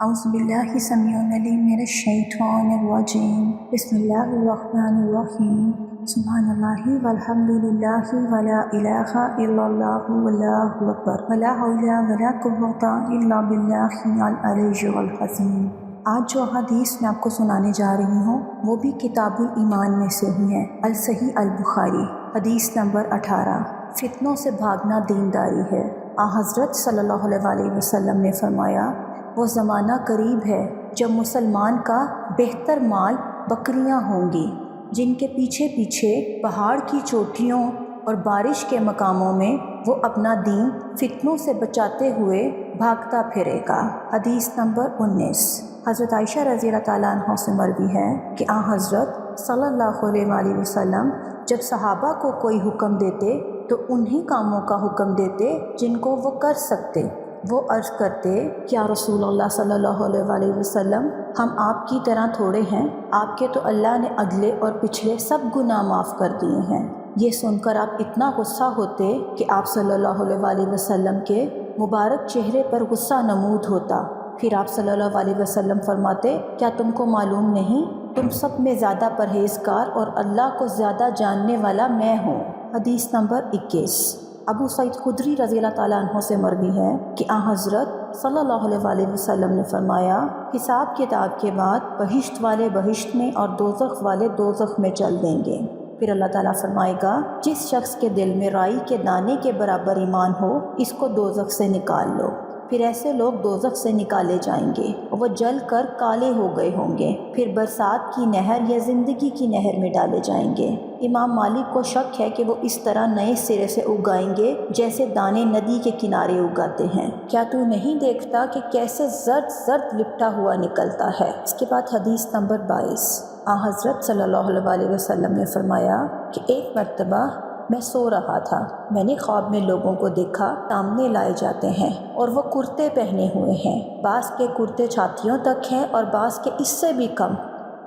अऊज़ुबिल्लाहि समीउल अलीम मिनश शैतानिर रजीम। बिस्मिल्लाहिर रहमानिर रहीम। सुब्हानल्लाहि वल्हम्दुलिल्लाहि वला इलाहा इल्लल्लाहु वल्लाहु अकबर वला हौला वला कुव्वता इल्ला बिल्लाहिल अलिय्यिल अज़ीम। आज जो हदीस मैं आपको सुनाने जा रही हूँ वो भी किताबुल ईमान में से ही है। अल सही अल बुखारी हदीस नंबर 18। फितनों से भागना दीनदारी है। हज़रत सल्लल्लाहु अलैहि वसल्लम ने फरमाया, वो ज़माना करीब है जब मुसलमान का बेहतर माल बकरियां होंगी, जिनके पीछे पीछे पहाड़ की चोटियों और बारिश के मकामों में वो अपना दीन फितनों से बचाते हुए भागता फिरेगा। हदीस नंबर 19। हज़रत आयशा रज़ी अल्लाह तआला अन्हा से मरवी है कि हज़रत सल्लल्लाहु अलैहि वसल्लम जब सहाबा को कोई हुक्म देते तो उन्हीं कामों का हुक्म देते जिनको वो कर सकते। वो अर्ज़ करते, क्या रसूलुल्लाह सल्लल्लाहु अलैहि वसल्लम, हम आपकी तरह थोड़े हैं, आपके तो अल्लाह ने अगले और पिछले सब गुनाह माफ़ कर दिए हैं। ये सुनकर आप इतना गुस्सा होते कि आप सल्लल्लाहु अलैहि वसल्लम के मुबारक चेहरे पर गुस्सा नमूद होता। फिर आप सल्लल्लाहु अलैहि वसल्लम फरमाते, क्या तुमको मालूम नहीं, तुम सब में ज़्यादा परहेज़गार और अल्लाह को ज़्यादा जानने वाला मैं हूँ। हदीस नंबर 21। अबू सईद खुदरी रज़ी अल्लाह तआला अन्हु से मरवी है कि हज़रत सल्लल्लाहु अलैहि वसल्लम ने फरमाया, हिसाब किताब के बाद बहिश्त वाले बहिश्त में और दोज़ख वाले दोज़ख में चल देंगे। फिर अल्लाह ताला फरमाएगा, जिस शख्स के दिल में राई के दाने के बराबर ईमान हो, इसको दोज़ख से निकाल लो। फिर ऐसे लोग दोज़ख से निकाले जाएंगे और वो जल कर काले हो गए होंगे। फिर बरसात की नहर या ज़िंदगी की नहर में डाले जाएंगे। इमाम मालिक को शक है कि वो इस तरह नए सिरे से उगाएंगे जैसे दाने नदी के किनारे उगाते हैं। क्या तू नहीं देखता कि कैसे जर्द जर्द लिपटा हुआ निकलता है। इसके बाद हदीस नंबर 22। हज़रत सल्लल्लाहु अलैहि वसल्लम ने फरमाया कि एक मर्तबा मैं सो रहा था, मैंने ख्वाब में लोगों को देखा, सामने लाए जाते हैं और वो कुर्ते पहने हुए हैं। बास के कुर्ते छातियों तक हैं और बास के इससे भी कम।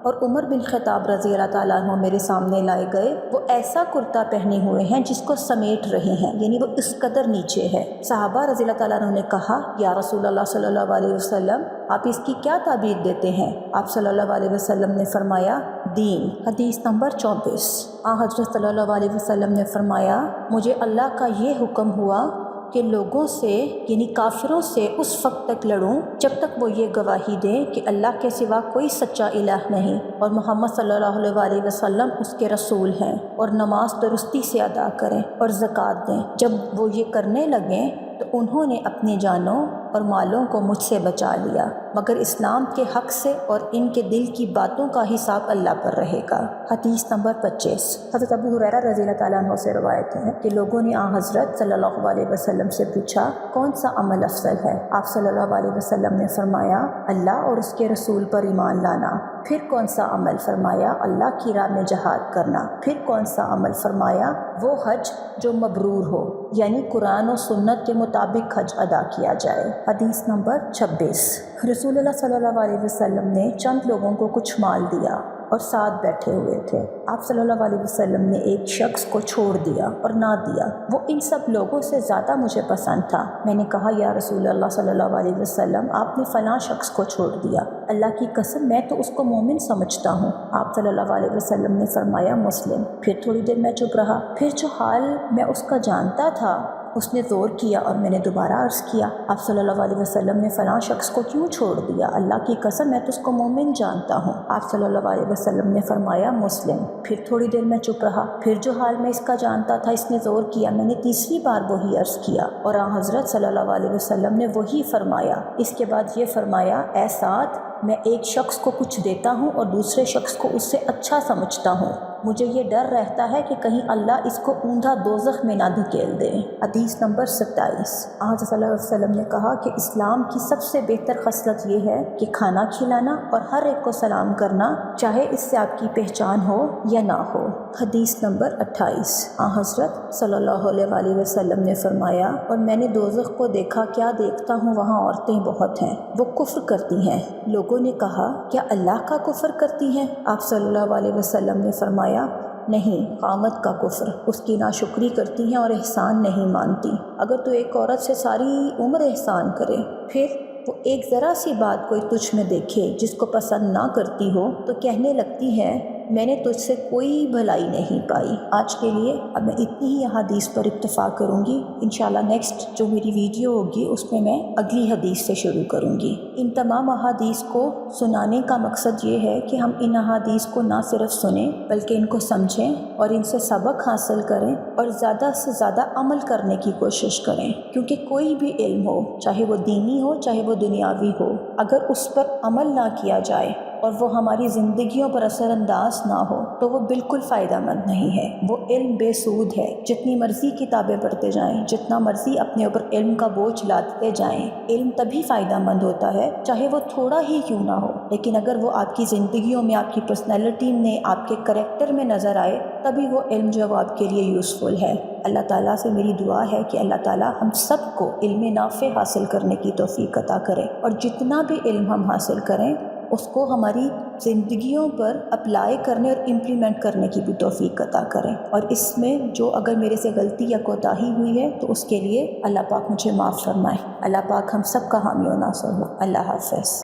और उमर बिन खत्ताब रज़ी अल्लाह तआला अन्हु मेरे सामने लाए गए, वो ऐसा कुर्ता पहने हुए हैं जिसको समेट रहे हैं, यानी वो इस कदर नीचे है। सहाबा रज़ी अल्लाह तआला अन्हु ने कहा, या रसूलल्लाह सल्लल्लाहु अलैहि वसल्लम, आप इसकी क्या ताबीर देते हैं। आप सल्लल्लाहु अलैहि वसल्लम ने फरमाया, दीन। हदीस नंबर 24। हज़रत सल्लल्लाहु अलैहि वसल्लम ने फरमाया, मुझे अल्लाह का ये हुक्म हुआ कि लोगों से यानी काफिरों से उस वक्त तक लड़ूं जब तक वो ये गवाही दें कि अल्लाह के सिवा कोई सच्चा इलाह नहीं और मोहम्मद सल्लल्लाहु अलैहि वसल्लम उसके रसूल हैं, और नमाज दुरुस्ती से अदा करें और ज़कात दें। जब वो ये करने लगें तो उन्होंने अपनी जानों और मालों को मुझसे बचा लिया, मगर इस्लाम के हक़ से, और इनके दिल की बातों का हिसाब अल्लाह पर रहेगा। हदीस नंबर 25। हज़रत अबू हुरैरा रज़ी अल्लाह तआला अन्हु से रवायत है कि लोगों ने हज़रत सल्लल्लाहु अलैहि वसल्लम से पूछा, कौन सा अमल अफजल है। आप सल्लल्लाहु अलैहि वसल्लम ने फरमाया, अल्लाह और उसके रसूल पर ईमान लाना। फिर कौन सा अमल। फरमाया, अल्लाह की राह में जहाद करना। फिर कौन सा अमल। फरमाया, वो हज जो मबरूर हो, यानी कुरान और सुन्नत के मुताबिक हज अदा किया जाए। हदीस नंबर 26। रसूलुल्लाह सल्लल्लाहु अलैहि वसल्लम ने चंद लोगों को कुछ माल दिया और साथ बैठे हुए थे। आप सल्लल्लाहु अलैहि वसल्लम ने एक शख्स को छोड़ दिया और ना दिया, वो इन सब लोगों से ज़्यादा मुझे पसंद था। मैंने कहा, या रसूलल्लाह सल्लल्लाहु अलैहि वसल्लम, आपने फ़लाँ शख्स को छोड़ दिया, अल्लाह की कसम मैं तो उसको मोमिन समझता हूँ। आप सल्लल्लाहु अलैहि वसल्लम ने फरमाया, मुस्लिम। फिर थोड़ी देर मैं चुप रहा। फिर जो हाल मैं उसका जानता था उसने ज़ोर किया और मैंने दोबारा अर्ज़ किया, आप सल्लल्लाहु अलैहि वसल्लम ने फ़लाँ शख्स को क्यों छोड़ दिया, अल्लाह की कसम मैं तो उसको मोमिन जानता हूँ। आप सल्लल्लाहु अलैहि वसल्लम ने फरमाया, मुस्लिम। फिर थोड़ी देर मैं चुप रहा। फिर जो हाल मैं इसका जानता था इसने ज़ोर किया, मैंने तीसरी बार वही अर्ज़ किया और हज़रत सल्लल्लाहु अलैहि वसल्लम ने वही फरमाया। इसके बाद ये फरमाया, ऐ साथ, मैं एक शख्स को कुछ देता हूँ और दूसरे शख्स को उससे अच्छा समझता हूँ, मुझे ये डर रहता है कि कहीं अल्लाह इसको ऊंधा दोज़ख में ना धकेल दे। हदीस नंबर 27। हज़रत सल्लल्लाहु अलैहि वसल्लम ने कहा कि इस्लाम की सबसे बेहतर खसलत ये है कि खाना खिलाना और हर एक को सलाम करना, चाहे इससे आपकी पहचान हो या ना हो। हदीस नंबर 28। हज़रत सल्लल्लाहु अलैहि वसल्लम ने फरमाया, और मैंने दोज़ख को देखा, क्या देखता हूँ, वहाँ औरतें बहुत हैं, वो कुफ्र करती हैं। लोगों ने कहा, क्या अल्लाह का कुफ्र करती हैं। आप सल्लल्लाहु अलैहि वसल्लम ने फरमाया, नहीं, क़ामत का कुफ्र, उसकी नाशुक्री करती हैं और एहसान नहीं मानती। अगर तो एक औरत से सारी उम्र एहसान करे, फिर وہ ایک ذرا سی بات کوئی تجھ میں دیکھے جس کو پسند نہ کرتی ہو تو کہنے لگتی ہے میں نے تجھ سے کوئی بھلائی نہیں پائی۔ آج کے لیے اب میں اتنی ہی احادیث پر اکتفا کروں گی۔ انشاءاللہ نیکسٹ جو میری ویڈیو ہوگی اس میں اگلی حدیث سے شروع کروں گی۔ ان تمام احادیث کو سنانے کا مقصد یہ ہے کہ ہم ان احادیث کو نہ صرف سنیں بلکہ ان کو سمجھیں اور ان سے سبق حاصل کریں اور زیادہ سے زیادہ عمل کرنے کی کوشش کریں، کیونکہ کوئی بھی علم ہو، چاہے وہ دینی ہو چاہے وہ دنیاوی ہو، اگر اس پر عمل نہ کیا جائے اور وہ ہماری زندگیوں پر اثر انداز نہ ہو تو وہ بالکل فائدہ مند نہیں ہے، وہ علم بے سود ہے۔ جتنی مرضی کتابیں پڑھتے جائیں، جتنا مرضی اپنے اوپر علم کا بوجھ لاتے جائیں، علم تبھی فائدہ مند ہوتا ہے چاہے وہ تھوڑا ہی کیوں نہ ہو، لیکن اگر وہ آپ کی زندگیوں میں، آپ کی پرسنالٹی میں، آپ کے کریکٹر میں نظر آئے تبھی وہ علم جو ہے وہ آپ کے لیے یوزفل ہے۔ اللہ تعالیٰ سے میری دعا ہے کہ اللہ تعالیٰ ہم سب کو علم نافع حاصل کرنے کی توفیق عطا کرے، اور جتنا بھی علم ہم حاصل کریں اس کو ہماری زندگیوں پر اپلائی کرنے اور امپلیمنٹ کرنے کی بھی توفیق عطا کریں، اور اس میں جو اگر میرے سے غلطی یا کوتاہی ہوئی ہے تو اس کے لیے اللہ پاک مجھے معاف فرمائے۔ اللہ پاک ہم سب کا حامی و ناصر ہو۔ اللہ حافظ۔